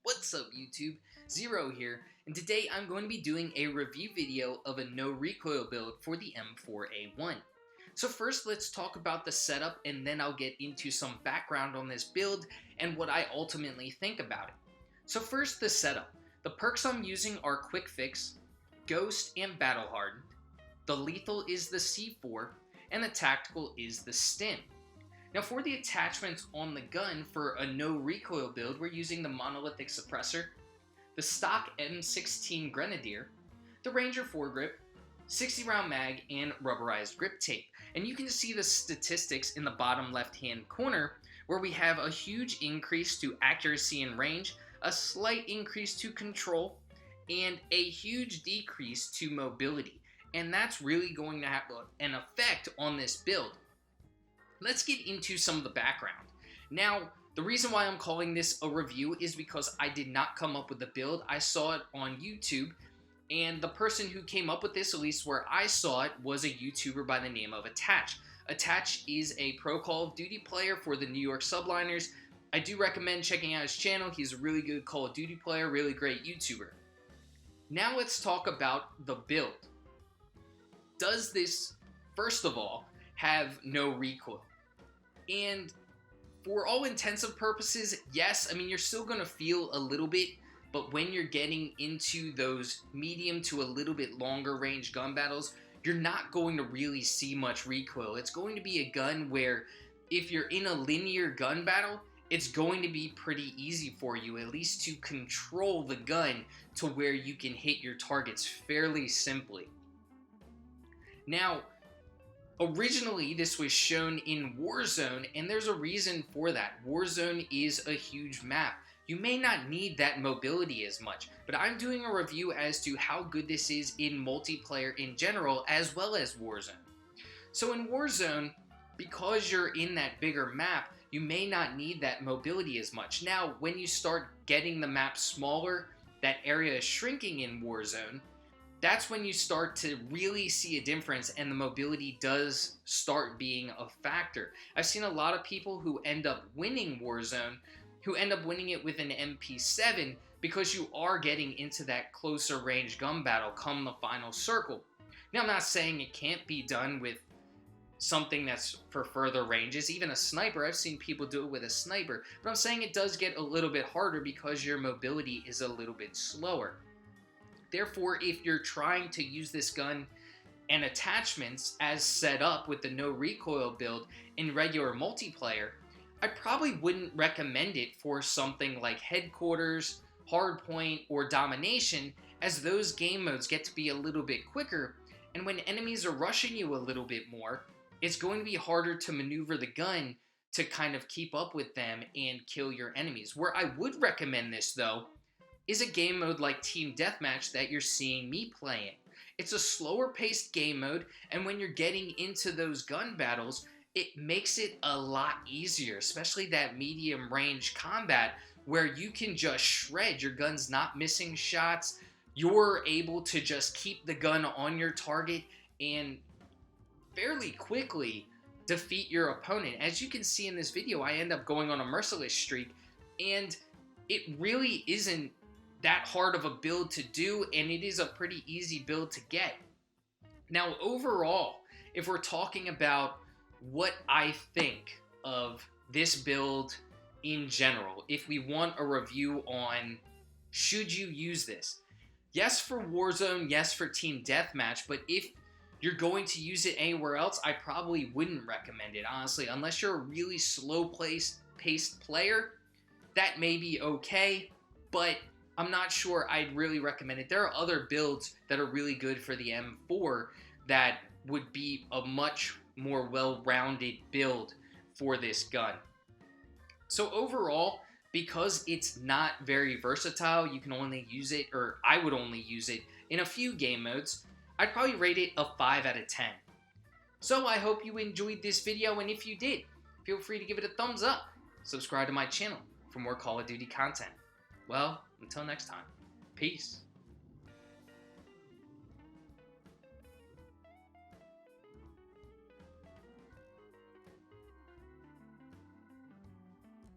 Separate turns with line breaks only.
What's up YouTube? Zero here, and today I'm going to be doing a review video of a no recoil build for the M4A1. So first let's talk about the setup and then I'll get into some background on this build and what I ultimately think about it. So first, the setup. The perks I'm using are Quick Fix, Ghost, and Battle Hardened. The lethal is the C4, and the tactical is the Stim. Now for the attachments on the gun for a no recoil build, we're using the monolithic suppressor, the stock M16 Grenadier, the Ranger foregrip, 60 round mag, and rubberized grip tape. And you can see the statistics in the bottom left hand corner where we have a huge increase to accuracy and range, a slight increase to control, and a huge decrease to mobility. And that's really going to have an effect on this build. Let's get into some of the background. Now, the reason why I'm calling this a review is because I did not come up with the build. I saw it on YouTube, and the person who came up with this, at least where I saw it, was a YouTuber by the name of Attach. Attach is a pro Call of Duty player for the New York Subliners. I do recommend checking out his channel. He's a really good Call of Duty player, really great YouTuber. Now let's talk about the build. Does this, first of all, have no recoil? And for all intents and purposes, yes. I mean, you're still going to feel a little bit, but when you're getting into those medium to a little bit longer range gun battles, you're not going to really see much recoil. It's going to be a gun where if you're in a linear gun battle, it's going to be pretty easy for you, at least to control the gun to where you can hit your targets fairly simply. Now, originally, this was shown in Warzone, and there's a reason for that. Warzone is a huge map. You may not need that mobility as much, but I'm doing a review as to how good this is in multiplayer in general, as well as Warzone. So in Warzone, because you're in that bigger map, you may not need that mobility as much. Now, when you start getting the map smaller, that area is shrinking in Warzone, that's when you start to really see a difference and the mobility does start being a factor. I've seen a lot of people who end up winning Warzone, who end up winning it with an MP7 because you are getting into that closer range gun battle come the final circle. Now, I'm not saying it can't be done with something that's for further ranges, even a sniper. I've seen people do it with a sniper, but I'm saying it does get a little bit harder because your mobility is a little bit slower. Therefore, if you're trying to use this gun and attachments as set up with the no recoil build in regular multiplayer, I probably wouldn't recommend it for something like Headquarters, Hardpoint, or Domination, as those game modes get to be a little bit quicker, and when enemies are rushing you a little bit more, it's going to be harder to maneuver the gun to kind of keep up with them and kill your enemies. Where I would recommend this, though, is a game mode like Team Deathmatch that you're seeing me playing. It's a slower paced game mode, and when you're getting into those gun battles, it makes it a lot easier, especially that medium range combat where you can just shred. Your gun's not missing shots. You're able to just keep the gun on your target and fairly quickly defeat your opponent. As you can see in this video, I end up going on a merciless streak, and it really isn't that hard of a build to do, and it is a pretty easy build to get. Now, overall, if we're talking about what I think of this build in general, if we want a review on should you use this, yes for Warzone, yes for Team Deathmatch, but if you're going to use it anywhere else, I probably wouldn't recommend it, honestly. Unless you're a really slow-paced player, that may be okay, but I'm not sure I'd really recommend it. There are other builds that are really good for the M4 that would be a much more well-rounded build for this gun. So overall, because it's not very versatile, you can only use it, or I would only use it in a few game modes, I'd probably rate it a 5 out of 10. So I hope you enjoyed this video, and if you did, feel free to give it a thumbs up. Subscribe to my channel for more Call of Duty content. Well, until next time, peace.